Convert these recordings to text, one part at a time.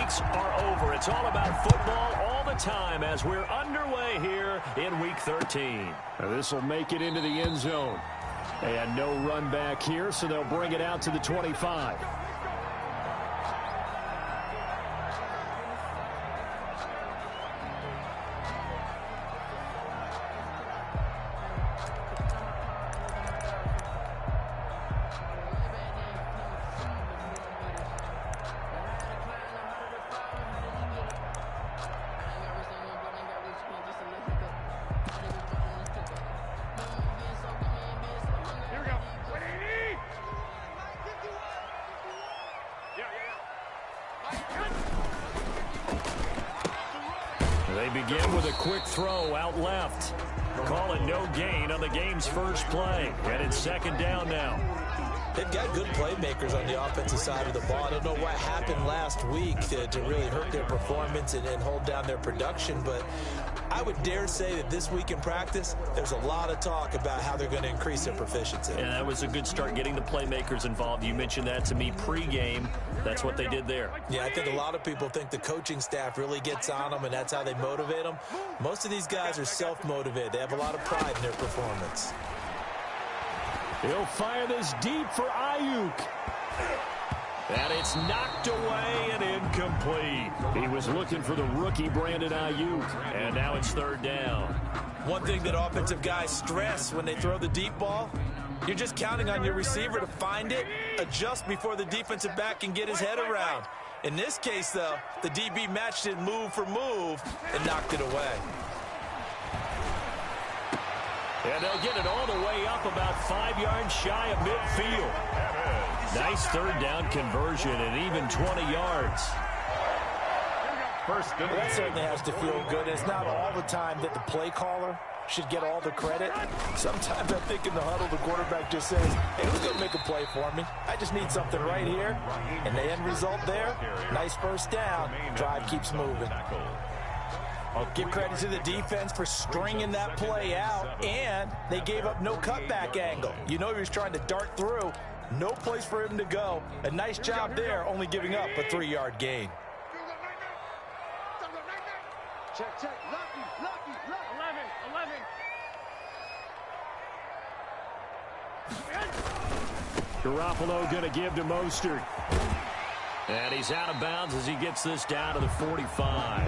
weeks are over. It's all about football all the time as we're underway here in Week 13. This will make it into the end zone. And no run back here, so they'll bring it out to the 25. They begin with a quick throw out left. Call it no gain on the game's first play. And it's second down now. They've got good playmakers on the offensive side of the ball. I don't know what happened last week to really hurt their performance and hold down their production, but I would dare say that this week in practice, there's a lot of talk about how they're going to increase their proficiency. And that was a good start, getting the playmakers involved. You mentioned that to me pregame. That's what they did there. Yeah, I think a lot of people think the coaching staff really gets on them, and that's how they motivate them. Most of these guys are self-motivated. They have a lot of pride in their performance. He'll fire this deep for Ayuk. And it's knocked away and incomplete. He was looking for the rookie Brandon Ayuk. And now it's third down. One thing that offensive guys stress when they throw the deep ball, you're just counting on your receiver to find it, adjust before the defensive back can get his head around. In this case, though, the DB matched it move for move and knocked it away. And they'll get it all the way up about 5 yards shy of midfield. Nice third down conversion and even 20 yards. First, well, that certainly has to feel good. It's not all the time that the play caller should get all the credit. Sometimes I think in the huddle, the quarterback just says, hey, who's going to make a play for me? I just need something right here. And the end result there, nice first down. Drive keeps moving. I'll give credit to the defense for stringing that play out, and they gave up no cutback angle. You know he was trying to dart through. No place for him to go. A nice job there, only giving up a 3-yard gain. Check, check. Lucky. 11. Garoppolo going to give to Mostert. And he's out of bounds as he gets this down to the 45.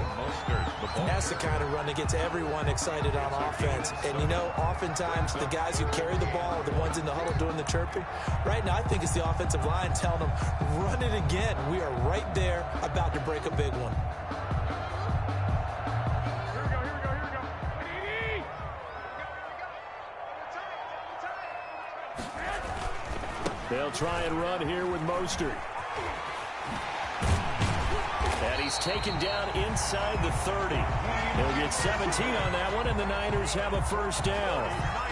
That's the kind of run that gets everyone excited on offense. And, you know, oftentimes the guys who carry the ball are the ones in the huddle doing the chirping. Right now, I think it's the offensive line telling them, run it again. We are right there about to break a big one. They'll try and run here with Mostert. And he's taken down inside the 30. He'll get 17 on that one, and the Niners have a first down.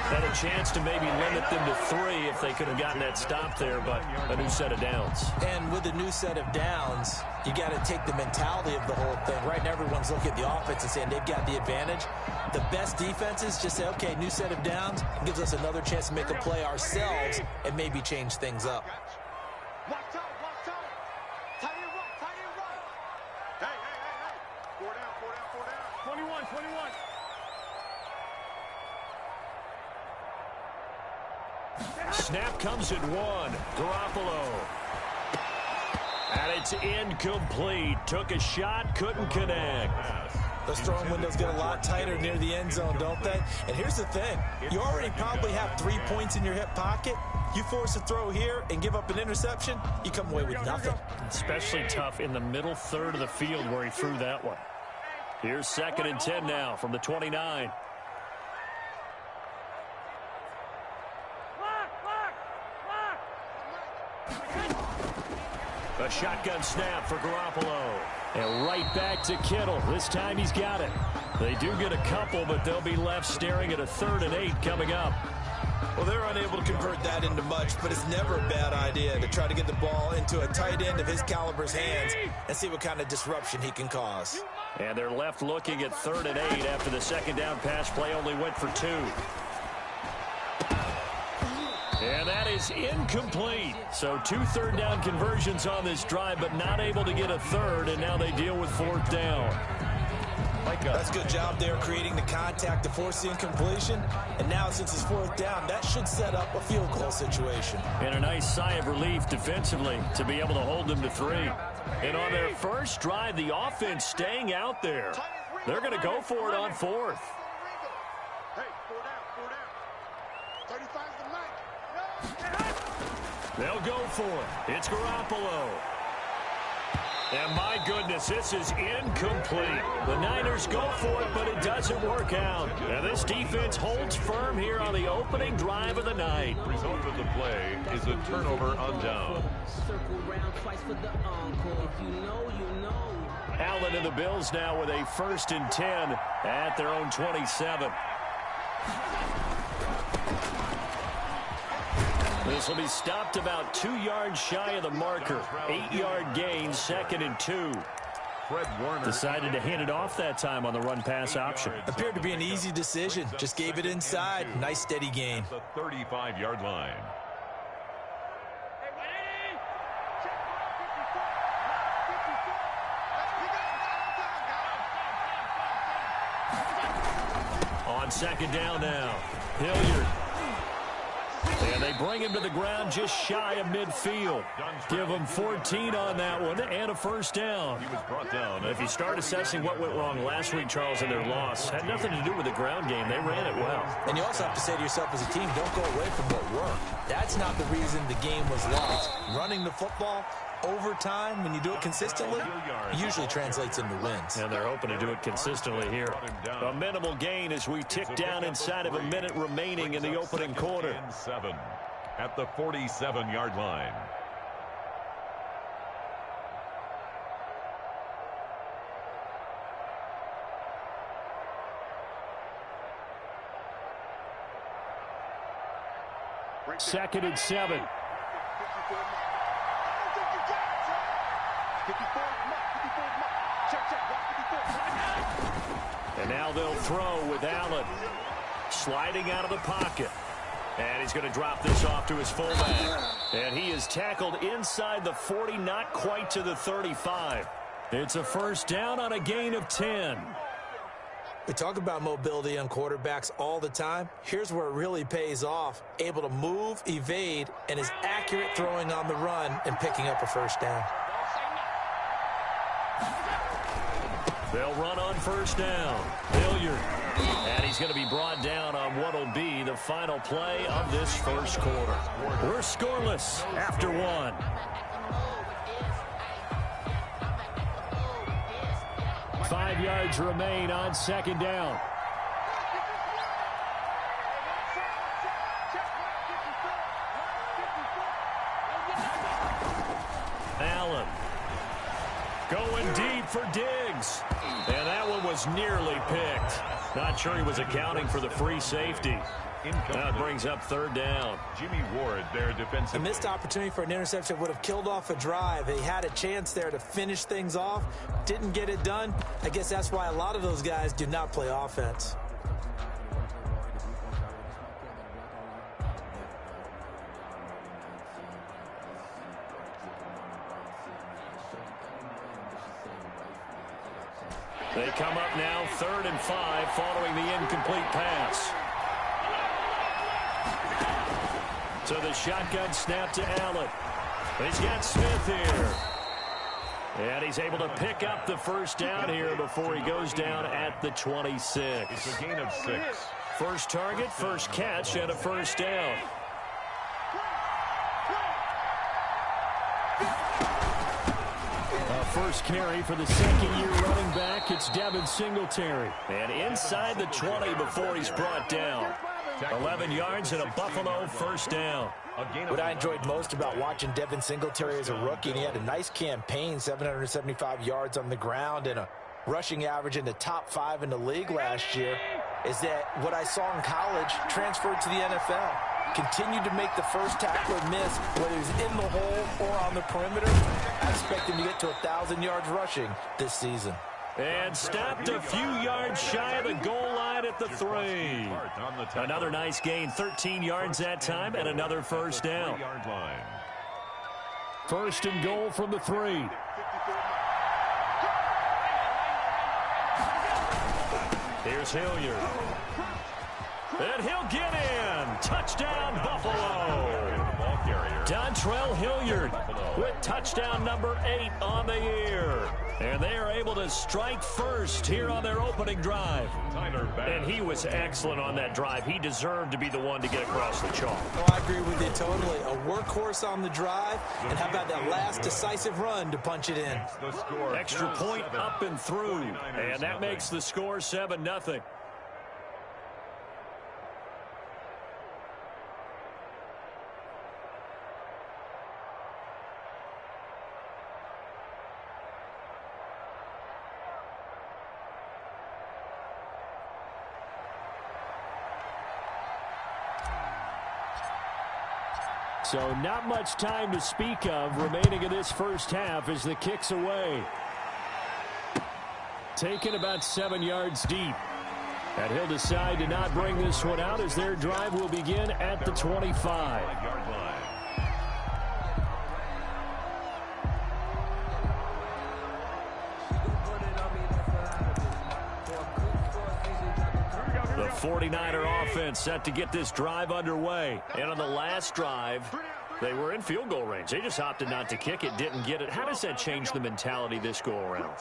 Had a chance to maybe limit them to 3 if they could have gotten that stop there, but a new set of downs. And with a new set of downs, you got to take the mentality of the whole thing. Right now, everyone's looking at the offense and saying they've got the advantage. The best defenses just say, okay, new set of downs, gives us another chance to make a play ourselves and maybe change things up. Watch out. Tight end run. Hey. 4 down. 21. Snap comes at 1. Garoppolo. And it's incomplete. Took a shot, couldn't connect. Those throwing windows get a lot tighter near the end zone, don't they? And here's the thing. You already probably have 3 points in your hip pocket. You force a throw here and give up an interception, you come away with nothing. Especially tough in the middle third of the field where he threw that one. Here's 2nd and 10 now from the 29. A shotgun snap for Garoppolo. And right back to Kittle. This time he's got it. They do get a couple, but they'll be left staring at a 3rd and 8 coming up. Well, they're unable to convert that into much, but it's never a bad idea to try to get the ball into a tight end of his caliber's hands and see what kind of disruption he can cause. And they're left looking at 3rd and 8 after the second down pass play only went for 2. And that is incomplete. So 2 third-down conversions on this drive, but not able to get a third, and now they deal with 4th down. That's a good job there creating the contact to force the incompletion. And now since it's 4th down, that should set up a field goal situation. And a nice sigh of relief defensively to be able to hold them to 3. And on their first drive, the offense staying out there. They're going to go for it on 4th. Hey, 4 down. 35's the night. They'll go for it. It's Garoppolo. And my goodness, this is incomplete. The Niners go for it, but it doesn't work out. And this defense holds firm here on the opening drive of the night. Result of the play is a turnover on down. Allen and the Bills now with a 1st and 10 at their own 27. This will be stopped about 2 yards shy of the marker. 8-yard gain, 2nd and 2. Decided to hand it off that time on the run-pass option. Appeared to be an easy decision. Just gave it inside. Nice steady gain. The 35-yard line. On 2nd down now, Hilliard. And they bring him to the ground just shy of midfield. Give him 14 on that one and a 1st down. He was brought down. If you start assessing what went wrong last week, Charles, in their loss, had nothing to do with the ground game. They ran it well. And you also have to say to yourself as a team, don't go away from what worked. That's not the reason the game was lost. Running the football over time, when you do it consistently, usually translates into wins. And they're hoping to do it consistently here. A minimal gain as we tick down inside of a minute remaining in the opening quarter. 7 at the 47-yard line. Second and 7. And now they'll throw with Allen sliding out of the pocket. And he's going to drop this off to his fullback. And he is tackled inside the 40, not quite to the 35. It's a 1st down on a gain of 10. We talk about mobility on quarterbacks all the time. Here's where it really pays off. Able to move, evade, and is accurate throwing on the run and picking up a 1st down. They'll run on 1st down. Hilliard. And he's going to be brought down on what will be the final play of this 1st quarter. We're scoreless after 1. Five yards remain on 2nd down. Allen going deep for Diggs. And that one was nearly picked. Not sure he was accounting for the free safety. That brings up 3rd down. Jimmy Ward, their defensive. A missed opportunity for an interception would have killed off a drive. They had a chance there to finish things off. Didn't get it done. I guess that's why a lot of those guys do not play offense. They come up now 3rd and 5 following the incomplete pass. So the shotgun snap to Allen. He's got Smith here. And he's able to pick up the 1st down here before he goes down at the 26. It's a gain of 6. First target, first catch, and a 1st down. First carry for the 2nd-year running back. It's Devin Singletary. And inside the 20 before he's brought down. 11 yards and a Buffalo 1st down. What I enjoyed most about watching Devin Singletary as a rookie, and he had a nice campaign, 775 yards on the ground and a rushing average in the top 5 in the league last year, is that what I saw in college transferred to the NFL. Continued to make the first tackler miss, whether he's in the hole or on the perimeter. I expect him to get to 1,000 yards rushing this season. And stopped a few yards shy of the goal line at the 3. Another nice gain, 13 yards that time, and another first down. First and goal from the 3. Here's Hilliard. And he'll get in. Touchdown, Buffalo. Dontrell Hilliard with touchdown number 8 on the year. And they are able to strike first here on their opening drive. And he was excellent on that drive. He deserved to be the one to get across the chalk. Oh, I agree with you totally. A workhorse on the drive. And how about that last decisive run to punch it in? Extra point up and through. And that makes the score 7-0. So not much time to speak of remaining in this first half as the kick's away. Taken about 7 yards deep. And he'll decide to not bring this one out as their drive will begin at the 25-yard line. The 49er offense set to get this drive underway. And on the last drive, they were in field goal range. They just opted not to kick it, didn't get it. How does that change the mentality this go around?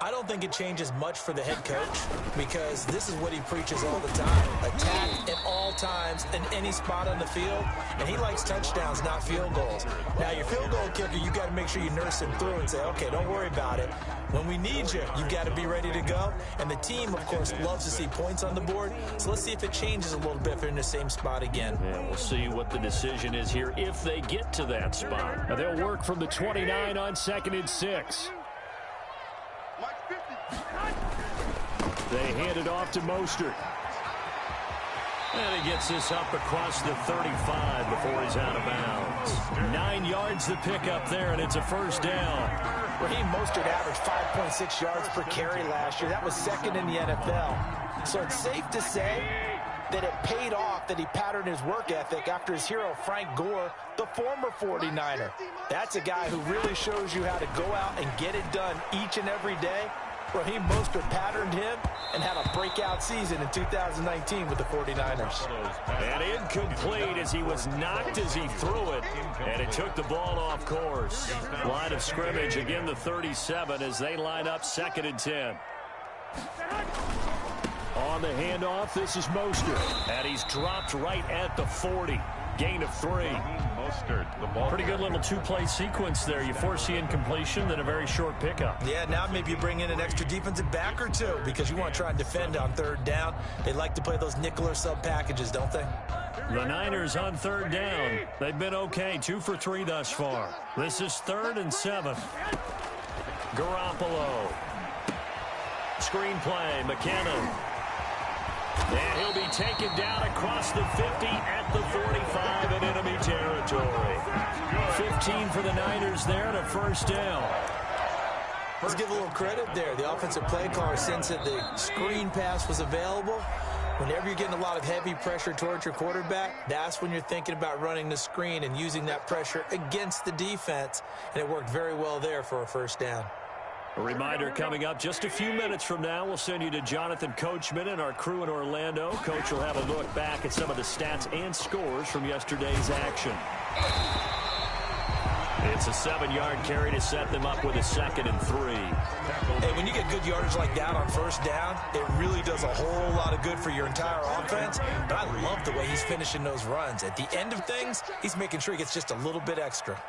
I don't think it changes much for the head coach because this is what he preaches all the time. Attack at all times in any spot on the field, and he likes touchdowns, not field goals. Now, your field goal kicker, you got to make sure you nurse him through and say, okay, don't worry about it. When we need you, you got to be ready to go. And the team, of course, loves to see points on the board. So let's see if it changes a little bit if they're in the same spot again. Yeah, we'll see what the decision is here if they get to that spot. Now they'll work from the 29 on 2nd and 6. They hand it off to Mostert. And he gets this up across the 35 before he's out of bounds. 9 yards the pickup there, and it's a first down. Raheem Mostert averaged 5.6 yards per carry last year. That was second in the NFL. So it's safe to say that it paid off that he patterned his work ethic after his hero, Frank Gore, the former 49er. That's a guy who really shows you how to go out and get it done each and every day. Raheem Mostert patterned him and had a breakout season in 2019 with the 49ers. And incomplete as he was knocked as he threw it, and it took the ball off course. Line of scrimmage, again the 37 as they line up 2nd and 10. On the handoff, this is Mostert, and he's dropped right at the 40. Gain of 3. Pretty good little two-play sequence there. You force the incompletion, then a very short pickup. Yeah, now maybe you bring in an extra defensive back or two because you want to try and defend on 3rd down. They like to play those nickel or sub packages, don't they? The Niners on 3rd down. They've been okay, 2 for 3 thus far. This is 3rd and 7. Garoppolo. Screenplay, McKinnon. And he'll be taken down across the 50 at the 45 in enemy territory. 15 for the Niners there and a first down. Let's give a little credit there. The offensive play caller sensed that the screen pass was available. Whenever you're getting a lot of heavy pressure towards your quarterback, that's when you're thinking about running the screen and using that pressure against the defense. And it worked very well there for a first down. A reminder coming up just a few minutes from now. We'll send you to Jonathan Coachman and our crew in Orlando. Coach will have a look back at some of the stats and scores from yesterday's action. It's a 7-yard carry to set them up with a 2nd and 3. Hey, when you get good yardage like that on first down, it really does a whole lot of good for your entire offense. But I love the way he's finishing those runs. At the end of things, he's making sure he gets just a little bit extra.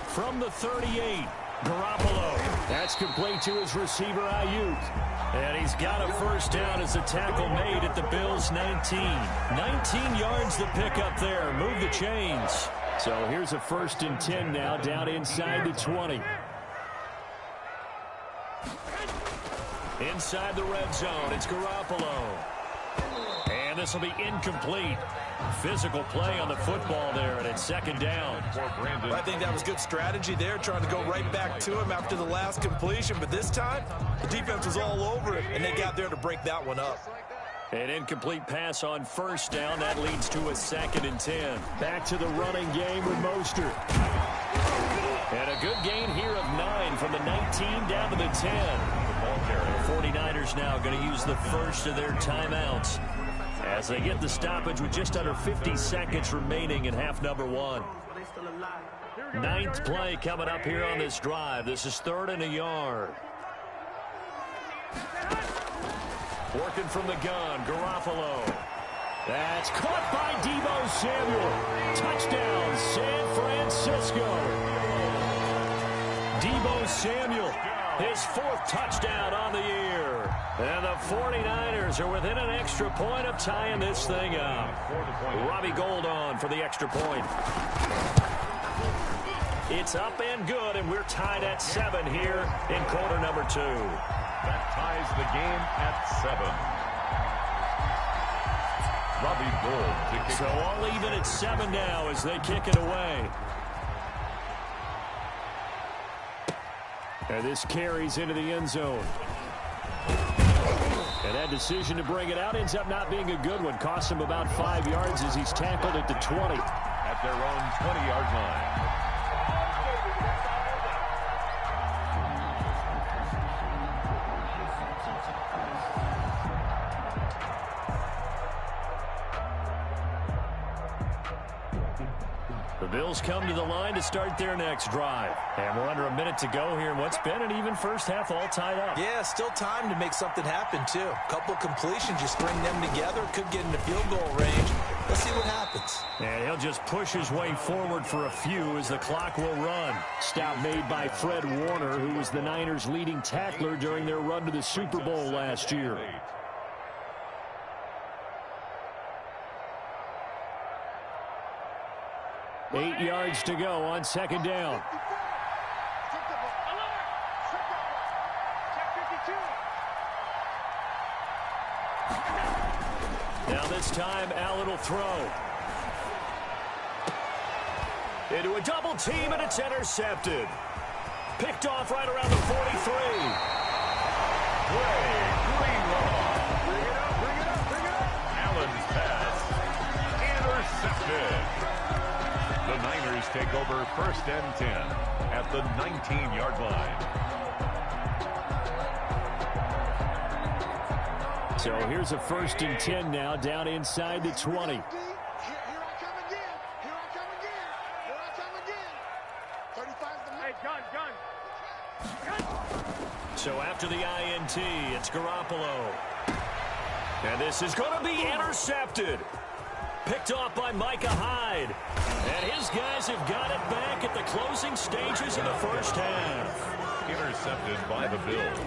From the 38, Garoppolo. That's complete to his receiver, Ayuk. And he's got a first down as a tackle made at the Bills' 19. 19 yards the pickup there. Move the chains. So here's a 1st and 10 now down inside the 20. Inside the red zone, it's Garoppolo. And this will be incomplete. Physical play on the football there, and it's second down. I think that was good strategy there, trying to go right back to him after the last completion. But this time, the defense was all over it, and they got there to break that one up. An incomplete pass on first down. That leads to a 2nd and 10. Back to the running game with Mostert. And a good gain here of 9 from the 19 down to the 10. The 49ers now going to use the first of their timeouts as they get the stoppage with just under 50 seconds remaining in half number 1. 9th play coming up here on this drive. This is 3rd and a yard. Working from the gun, Garoppolo. That's caught by Deebo Samuel. Touchdown, San Francisco. Deebo Samuel, his 4th touchdown on the year. And the 49ers are within an extra point of tying this thing up. Robbie Gould on for the extra point. It's up and good, and we're tied at 7 here in quarter number 2. That ties the game at 7. Robbie Gould to kick. So all even at 7 now as they kick it away. And this carries into the end zone. And that decision to bring it out ends up not being a good one. Costs him about 5 yards as he's tackled at the 20. At their own 20-yard line. The Bills come to the line to start their next drive. And we're under a minute to go here in what's been an even first half, all tied up. Yeah, still time to make something happen, too. A couple completions, you string them together, could get into field goal range. Let's see what happens. And he'll just push his way forward for a few as the clock will run. Stop made by Fred Warner, who was the Niners' leading tackler during their run to the Super Bowl last year. Eight yards to go on second down. Now this time, Allen will throw. Into a double team, and it's intercepted. Picked off right around the 43. Bring it up, bring it up, bring it up. Allen's pass. Intercepted. The Niners take over 1st and 10 at the 19-yard line. So here's a 1st and 10 now, down inside the 20. Here I come again. Here I come again. Here I come again. 35's the hey, gun. So after the INT, it's Garoppolo. And this is going to be intercepted. Picked off by Micah Hyde. And his guys have got it back at the closing stages of the first half. Intercepted by the Bills.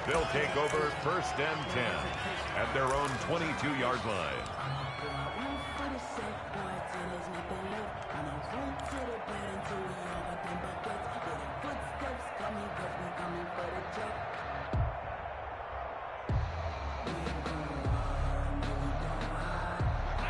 They'll take over 1st and 10 at their own 22-yard line.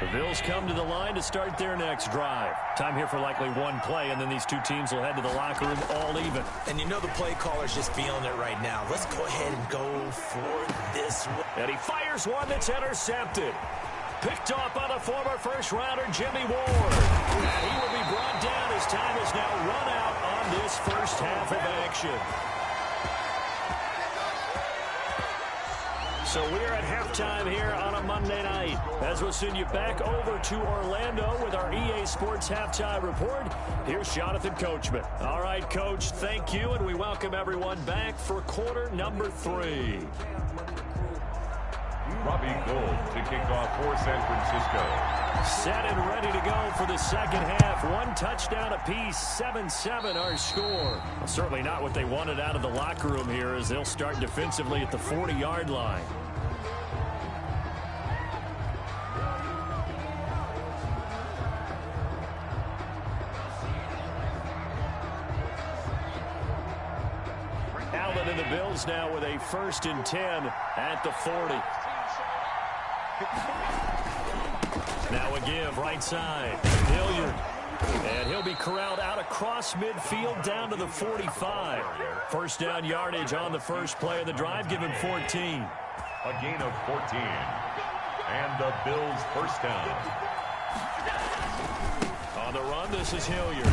The Bills come to the line to start their next drive. Time here for likely one play, and then these two teams will head to the locker room all even. And you know the play caller's just feeling it right now. Let's go ahead and go for this one. And he fires one that's intercepted. Picked off by the former first-rounder Jimmy Ward. And he will be brought down as time has now run out on this first half of action. So we're at halftime here on a Monday night as we'll send you back over to Orlando with our EA Sports Halftime Report. Here's Jonathan Coachman. All right, Coach, thank you, and we welcome everyone back for quarter number 3. Robbie Gould to kick off for San Francisco. Set and ready to go for the second half. One touchdown apiece, 7-7 our score. Well, certainly not what they wanted out of the locker room here as they'll start defensively at the 40-yard line. Allen and the Bills now with a 1st and 10 at the 40. Now a give right side. Hilliard. And he'll be corralled out across midfield down to the 45. First down yardage on the first play of the drive. Give him 14. A gain of 14. And the Bills first down. On the run, this is Hilliard.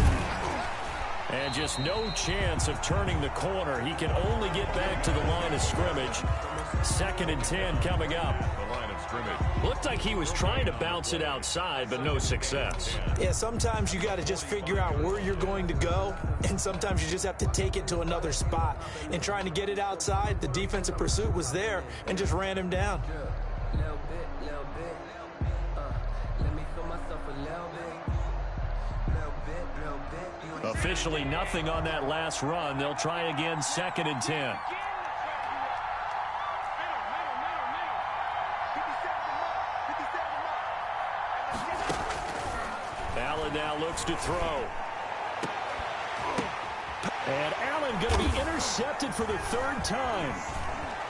And just no chance of turning the corner. He can only get back to the line of scrimmage. 2nd and 10 coming up. The line of scrimmage. Looked like he was trying to bounce it outside, but no success. Yeah, sometimes you got to just figure out where you're going to go, and sometimes you just have to take it to another spot. And trying to get it outside, the defensive pursuit was there and just ran him down. Officially nothing on that last run. They'll try again, 2nd and 10. Allen now looks to throw. And Allen going to be intercepted for the 3rd time.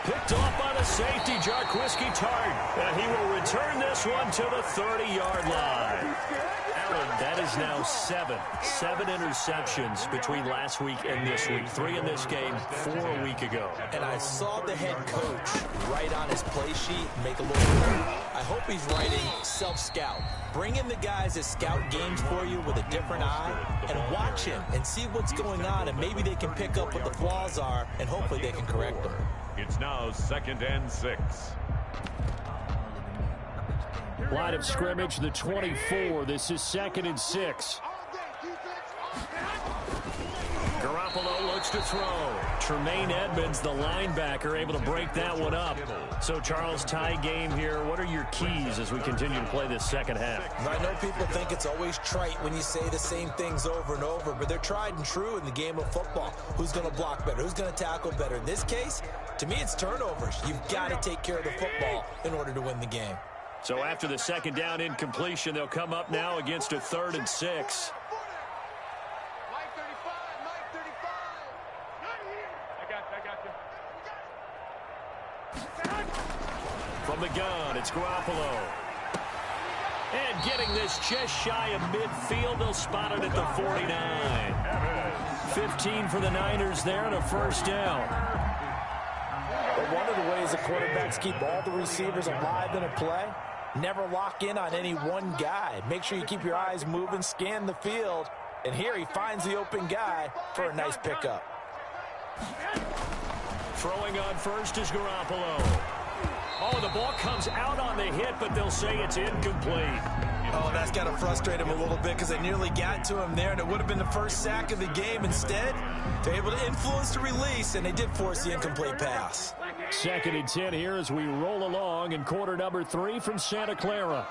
Picked off by the safety, Jarquiski Tart. And he will return this one to the 30-yard line. Allen, that is now 7 interceptions between last week and this week. 3 in this game, 4 a week ago. And I saw the head coach write on his play sheet, make a little I hope he's writing self-scout. Bring in the guys that scout games for you with a different eye and watch him and see what's going on, and maybe they can pick up what the flaws are, and hopefully they can correct them. It's now 2nd and 6. Line of scrimmage, the 24. This is 2nd and 6. Garoppolo looks to throw. Tremaine Edmonds, the linebacker, able to break that one up. So, Charles, tie game here. What are your keys as we continue to play this second half? I know people think it's always trite when you say the same things over and over, but they're tried and true in the game of football. Who's going to block better? Who's going to tackle better? In this case, to me, it's turnovers. You've got to take care of the football in order to win the game. So after the 2nd down incompletion, they'll come up now against a 3rd and 6. From the gun, it's Garoppolo. And getting this just shy of midfield, they'll spot it at the 49. 15 for the Niners there and a first down. But one of the ways the quarterbacks keep all the receivers alive in a play, never lock in on any one guy. Make sure you keep your eyes moving, scan the field, and here he finds the open guy for a nice pickup. Throwing on first is Garoppolo. Oh, the ball comes out on the hit, but they'll say it's incomplete. Oh, that's got to frustrate him a little bit because they nearly got to him there, and it would have been the first sack of the game. Instead, they're able to influence the release, and they did force the incomplete pass. 2nd and 10 here as we roll along in quarter number 3 from Santa Clara.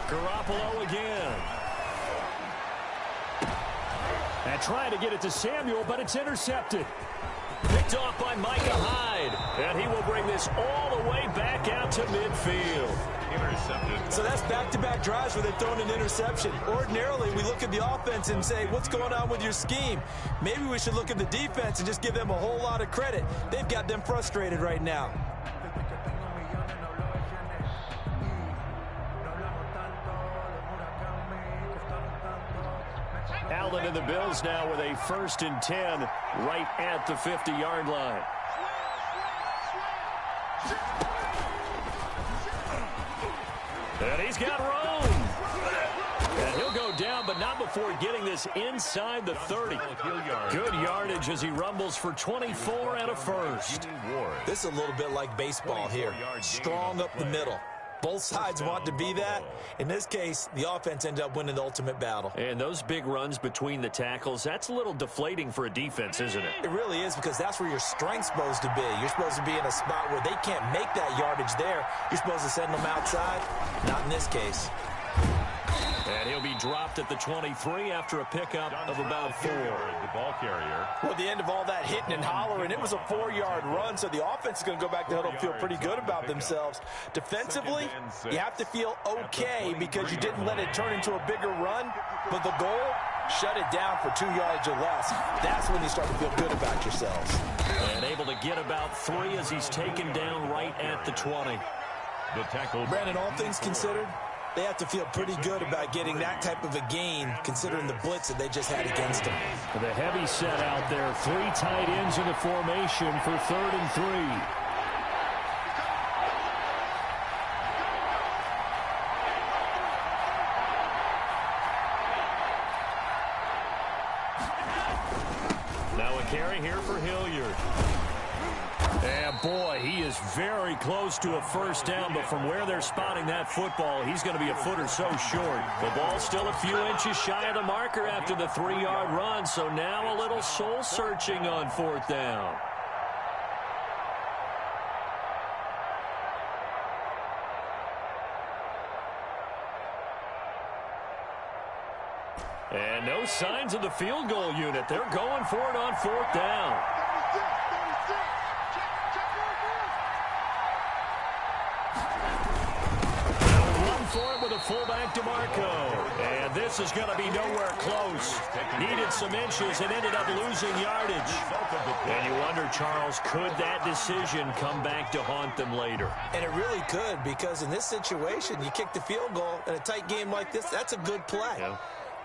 Garoppolo again. And trying to get it to Samuel, but it's intercepted. Picked off by Micah Hyde. And he will bring this all the way back out to midfield. Intercepted. So that's back-to-back drives where they've thrown an interception. Ordinarily, we look at the offense and say, what's going on with your scheme? Maybe we should look at the defense and just give them a whole lot of credit. They've got them frustrated right now. Allen and the Bills now with a 1st and 10 right at the 50-yard line. And he's got room. And he'll go down, but not before getting this inside the 30. Good yardage as he rumbles for 24 and a first. This is a little bit like baseball here. Strong up the middle. Both sides want to be that. In this case, the offense ended up winning the ultimate battle. And those big runs between the tackles, that's a little deflating for a defense, isn't it? It really is, because that's where your strength's supposed to be. You're supposed to be in a spot where they can't make that yardage there. You're supposed to send them outside. Not in this case. And he'll be dropped at the 23 after a pickup of about 4. The ball carrier. Well, the end of all that hitting and hollering, it was a 4-yard run, so the offense is going to go back to huddle, feel pretty good about themselves. Defensively, you have to feel okay because you didn't let it turn into a bigger run, but the goal, shut it down for 2 yards or less. That's when you start to feel good about yourselves. And able to get about 3 as he's taken down right at the 20. The tackle. Brandon, all things considered, they have to feel pretty good about getting that type of a gain, considering the blitz that they just had against them. The heavy set out there. 3 tight ends in the formation for 3rd and 3. Carry here for Hilliard. And boy, he is very close to a first down, but from where they're spotting that football, he's going to be a foot or so short. The ball's still a few inches shy of the marker after the 3-yard run, so now a little soul-searching on 4th down. And no signs of the field goal unit. They're going for it on 4th down. They'll run for it with a fullback DeMarco. And this is going to be nowhere close. Needed some inches and ended up losing yardage. And you wonder, Charles, could that decision come back to haunt them later? And it really could, because in this situation, you kick the field goal in a tight game like this, that's a good play. Yeah.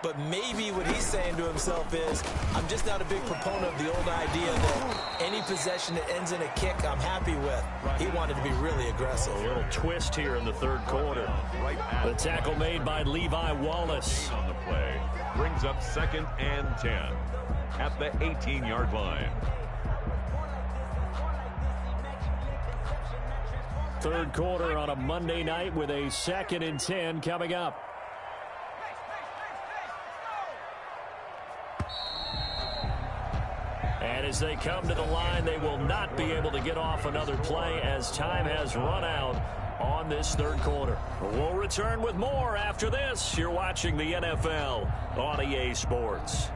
But maybe what he's saying to himself is, I'm just not a big proponent of the old idea that any possession that ends in a kick I'm happy with. He wanted to be really aggressive. A little twist here in the 3rd quarter. The tackle made by Levi Wallace. On the play brings up 2nd and 10 at the 18-yard line. 3rd quarter on a Monday night with a 2nd and 10 coming up. And as they come to the line, they will not be able to get off another play as time has run out on this 3rd quarter. We'll return with more after this. You're watching the NFL on EA Sports.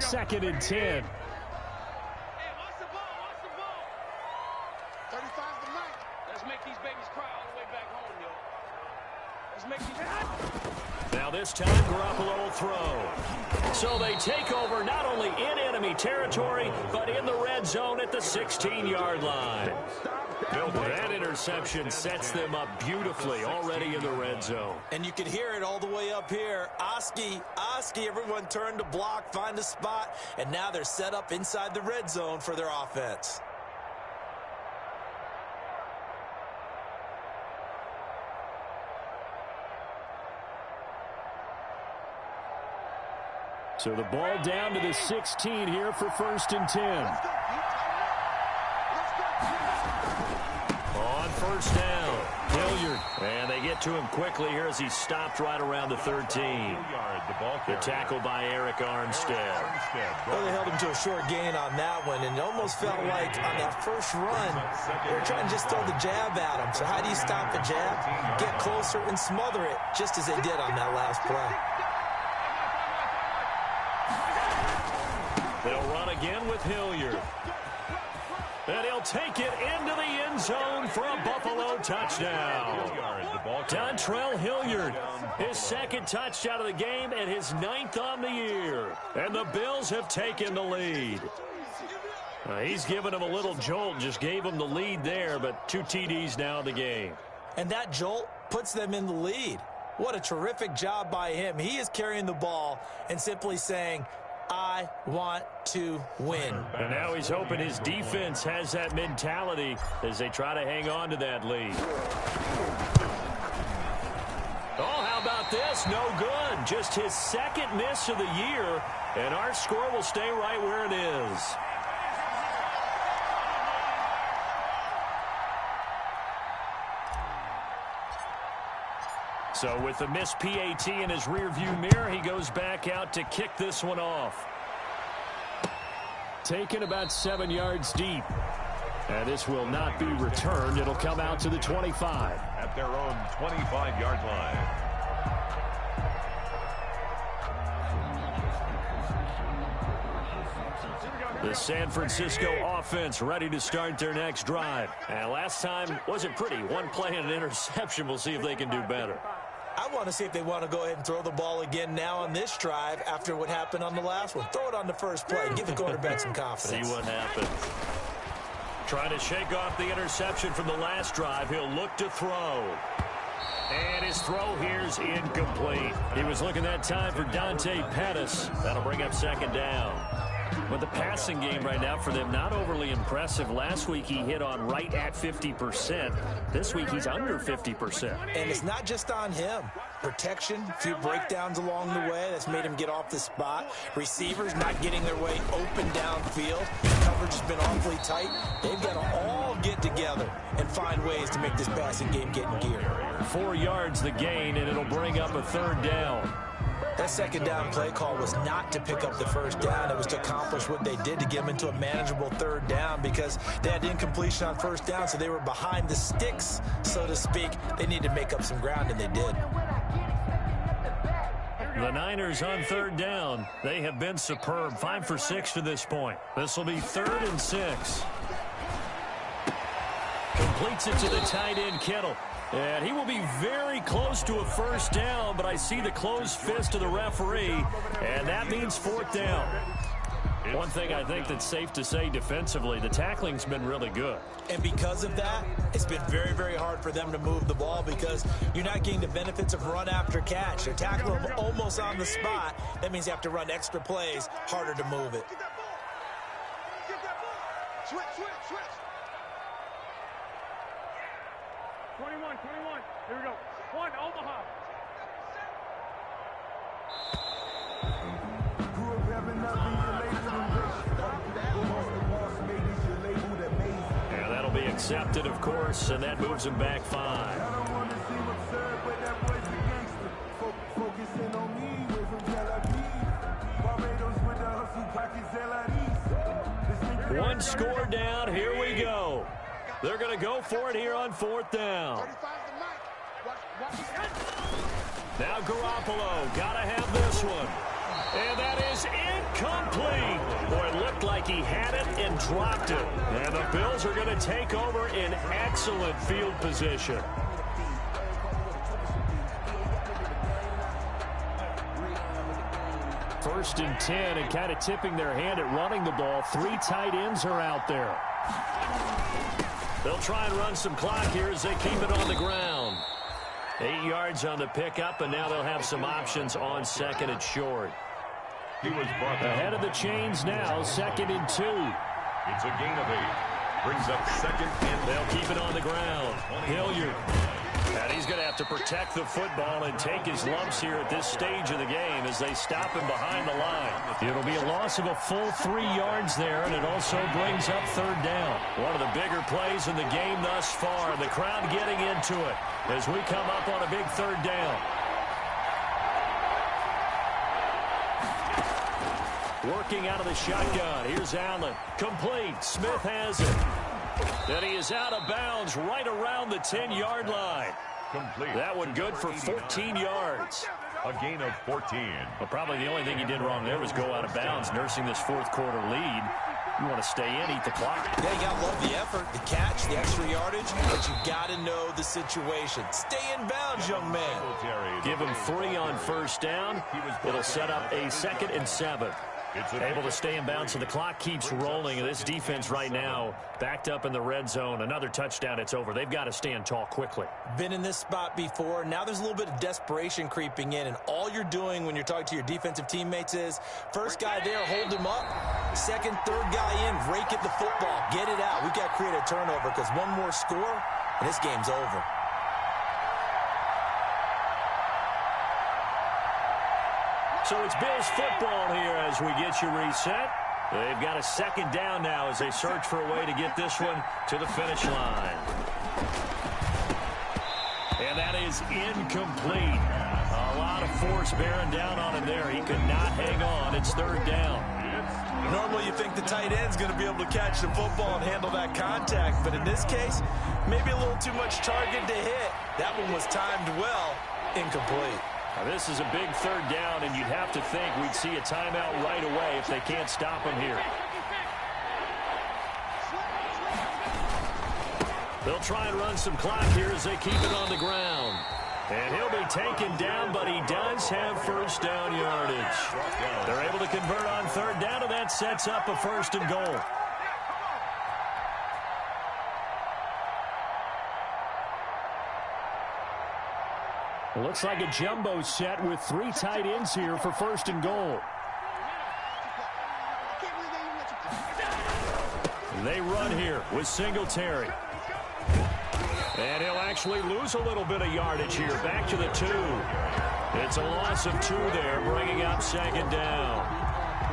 Second and 10. Hey, watch the ball, watch the ball. 35's the night. Let's make these babies cry all the way back home, yo. Let's make these... Now this time, Garoppolo will throw. So they take over not only in enemy territory, but in the red zone at the 16-yard line. That interception sets them up beautifully already in the red zone. And you can hear it all the way up here. Oski, everyone turned to block, find a spot, and now they're set up inside the red zone for their offense. So the ball down to the 16 here for 1st and 10. On 1st down, Hilliard. And they get to him quickly here as he stopped right around the 13. The tackle by Eric Armstead. Well, they held him to a short gain on that one, and it almost felt like on that first run, they were trying to just throw the jab at him. So how do you stop the jab? Get closer and smother it, just as they did on that last play. They'll run again with Hilliard. And he'll take it into the end zone for a Buffalo touchdown. Dontrell Hilliard, his 2nd touchdown of the game and his 9th on the year. And the Bills have taken the lead. He's given him a little jolt, just gave him the lead there, but 2 TDs now in the game. And that jolt puts them in the lead. What a terrific job by him. He is carrying the ball and simply saying, I want to win. And now he's hoping his defense has that mentality as they try to hang on to that lead. Oh, how about this? No good. Just his 2nd miss of the year, and our score will stay right where it is. So with the missed PAT in his rearview mirror, he goes back out to kick this one off. Taken about 7 yards deep. And this will not be returned. It'll come out to the 25. At their own 25-yard line. The San Francisco offense ready to start their next drive. And last time wasn't pretty. One play and an interception. We'll see if they can do better. I want to see if they want to go ahead and throw the ball again now on this drive after what happened on the last one. Throw it on the first play. Give the quarterback some confidence. See what happens. Trying to shake off the interception from the last drive. He'll look to throw. And his throw here's incomplete. He was looking that time for Dante Pettis. That'll bring up second down. But the passing game right now for them, not overly impressive. Last week he hit on right at 50%. This week he's under 50%. And it's not just on him. Protection, a few breakdowns along the way. That's made him get off the spot. Receivers not getting their way open downfield. Coverage has been awfully tight. They've got to all get together and find ways to make this passing game get in gear. 4 yards the gain, and it'll bring up a third down. That second down play call was not to pick up the first down. It was to accomplish what they did to get them into a manageable third down because they had incompletion on first down, so they were behind the sticks, so to speak. They needed to make up some ground, and they did. The Niners on third down. They have been superb. 5 for 6 to this point. This will be 3rd and 6. Completes it to the tight end, Kittle. And he will be very close to a first down, but I see the closed fist of the referee, and that means 4th down. One thing I think that's safe to say defensively, the tackling's been really good. And because of that, it's been very, very hard for them to move the ball because you're not getting the benefits of run after catch. They're tackling them almost on the spot. That means you have to run extra plays, harder to move it. Switch, switch, switch. 21. Here we go. 1, Omaha. Yeah, that'll be accepted, of course, and that moves him back 5. One score down. Here we go. They're going to go for it here on 4th down. Now Garoppolo, got to have this one. And that is incomplete. Boy, it looked like he had it and dropped it. And the Bills are going to take over in excellent field position. First and 10, and kind of tipping their hand at running the ball. 3 tight ends are out there. They'll try and run some clock here as they keep it on the ground. 8 yards on the pickup, and now they'll have some options on 2nd and short. He was brought down. Ahead of the chains now, 2nd and 2. It's a gain of 8. Brings up 2nd and they'll keep it on the ground. Hilliard. And he's going to have to protect the football and take his lumps here at this stage of the game as they stop him behind the line. It'll be a loss of a full 3 yards there, and it also brings up 3rd down. One of the bigger plays in the game thus far. The crowd getting into it as we come up on a big 3rd down. Working out of the shotgun. Here's Allen. Complete. Smith has it. And he is out of bounds right around the 10-yard line. complete. That one good for 14 yards. A gain of 14. Well, probably the only thing he did wrong there was go out of bounds, nursing this 4th quarter lead. You want to stay in, eat the clock. Yeah, you got to love the effort, the catch, the extra yardage, but you got to know the situation. Stay in bounds, young man. Give him 3 on first down. It'll set up a 2nd and 7. Able to stay in bounds, so the clock keeps rolling. And this defense right now backed up in the red zone. Another touchdown, it's over. They've got to stand tall quickly. Been in this spot before. Now there's a little bit of desperation creeping in, and all you're doing when you're talking to your defensive teammates is first guy there, hold him up. Second, third guy in, rake at the football. Get it out. We've got to create a turnover because one more score, and this game's over. So it's Bills football here as we get you reset. They've got a 2nd down now as they search for a way to get this one to the finish line. And that is incomplete. A lot of force bearing down on him there. He could not hang on. It's 3rd down. Normally you think the tight end's going to be able to catch the football and handle that contact, but in this case, maybe a little too much target to hit. That one was timed well, incomplete. Now, this is a big 3rd down, and you'd have to think we'd see a timeout right away if they can't stop him here. They'll try and run some clock here as they keep it on the ground. And he'll be taken down, but he does have first down yardage. They're able to convert on third down, and that sets up a 1st and goal. It looks like a jumbo set with 3 tight ends here for 1st and goal. They run here with Singletary. And he'll actually lose a little bit of yardage here. Back to the 2. It's a loss of 2 there, bringing up 2nd down.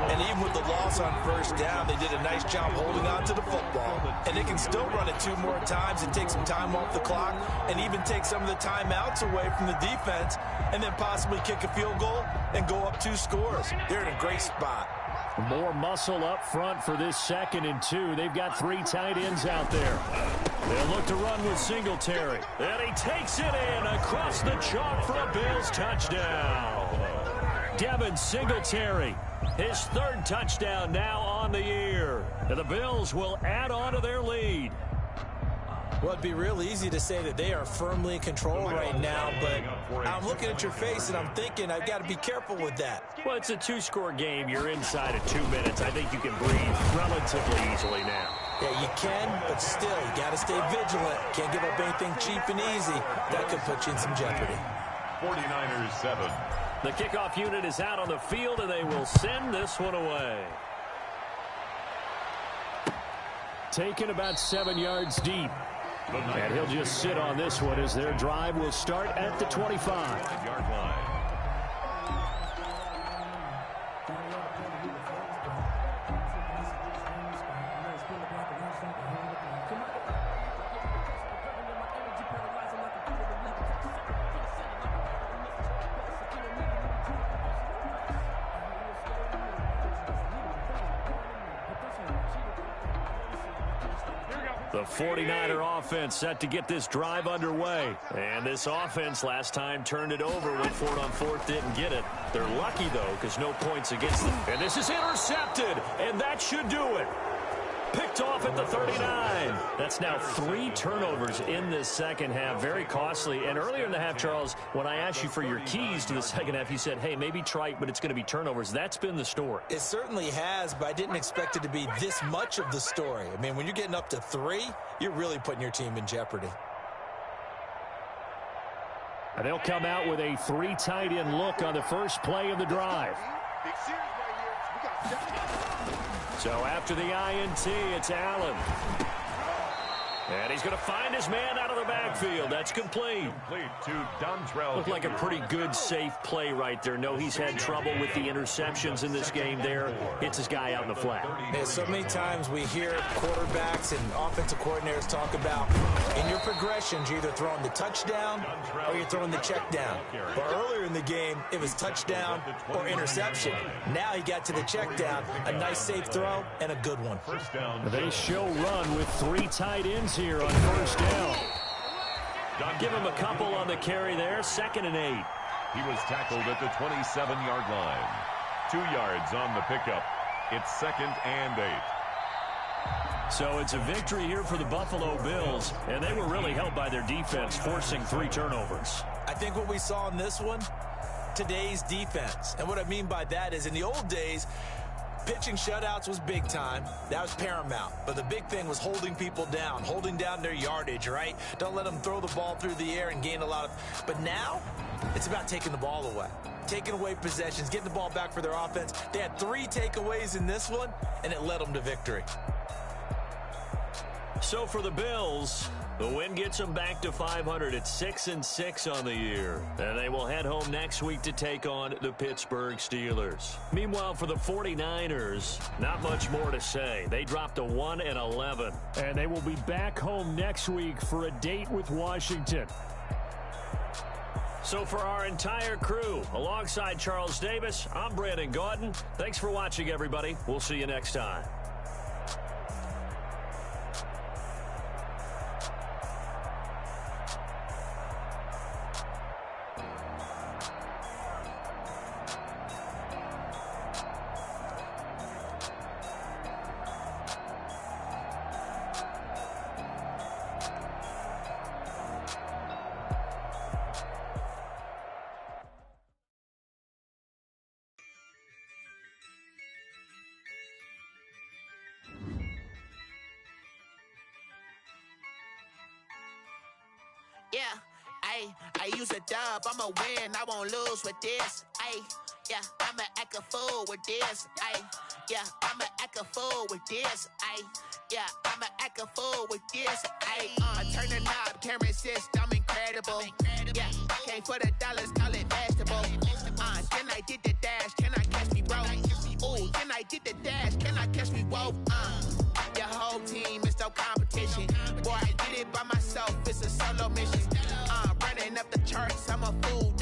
And even with the loss on 1st down, they did a nice job holding on to the football. And they can still run it 2 more times and take some time off the clock and even take some of the timeouts away from the defense and then possibly kick a field goal and go up 2 scores. They're in a great spot. More muscle up front for this 2nd and 2. They've got 3 tight ends out there. They'll look to run with Singletary. And he takes it in across the chalk for a Bills touchdown. Devin Singletary, his 3rd touchdown now on the year. And the Bills will add on to their lead. Well, it'd be real easy to say that they are firmly in control right now, but I'm looking at your face and I'm thinking I've got to be careful with that. Well, it's a 2-score game. You're inside of 2 minutes. I think you can breathe relatively easily now. Yeah, you can, but still, you got to stay vigilant. Can't give up anything cheap and easy. That could put you in some jeopardy. 49ers 7. The kickoff unit is out on the field, and they will send this one away. Taken about 7 yards deep. And he'll just sit on this one as their drive will start at the 25-yard line. The 49er offense set to get this drive underway. And this offense last time turned it over, went for it on 4th, didn't get it. They're lucky, though, because no points against them. And this is intercepted, and that should do it. Picked off at the 39. That's now 3 turnovers in this 2nd half. Very costly. And earlier in the half, Charles, when I asked you for your keys to the 2nd half, you said, hey, maybe trite, but it's going to be turnovers. That's been the story. It certainly has, but I didn't expect it to be this much of the story. I mean, when you're getting up to 3, you're really putting your team in jeopardy. And they'll come out with a 3 tight end look on the first play of the drive. Big series right here. We got So after the INT, it's Allen. And he's going to find his man out of the backfield. That's complete. Complete to Dontrell. Looked like a pretty good, safe play right there. No, he's had trouble with the interceptions in this game there. Hits his guy out in the flat. Yeah, so many times we hear quarterbacks and offensive coordinators talk about in your progressions, you're either throwing the touchdown or you're throwing the check down. But earlier in the game, it was touchdown or interception. Now he got to the check down, a nice safe throw, and a good one. First down. They show run with 3 tight ends here on first down. Give him a couple on the carry there. 2nd and 8. He was tackled at the 27-yard line. 2 yards on the pickup. It's 2nd and 8. So it's a victory here for the Buffalo Bills, and they were really helped by their defense, forcing 3 turnovers. I think what we saw in this one, today's defense. And what I mean by that is in the old days, pitching shutouts was big time. That was paramount. But the big thing was holding people down, holding down their yardage, right? Don't let them throw the ball through the air and gain a lot of... But now, it's about taking the ball away. Taking away possessions, getting the ball back for their offense. They had 3 takeaways in this one, and it led them to victory. So for the Bills, the win gets them back to 500 at 6-6 on the year. And they will head home next week to take on the Pittsburgh Steelers. Meanwhile, for the 49ers, not much more to say. They dropped to 1-11. And they will be back home next week for a date with Washington. So for our entire crew, alongside Charles Davis, I'm Brandon Gaudin. Thanks for watching, everybody. We'll see you next time. Yeah, I use a dub, I'ma win, I won't lose with this. Yeah, I'ma act a fool with this. Yeah, I'ma act a fool with this. Yeah, I'ma act a fool with this. Turn the knob, camera assist, I'm incredible. Yeah, came for the dollars, call it vegetable. Then I did the dash, can I catch me, bro? Ooh, then I did the dash, can I catch me, whoa? Your whole team is no competition. Boy, I did it by myself, it's a solo mission. Running up the charts, I'm a fool.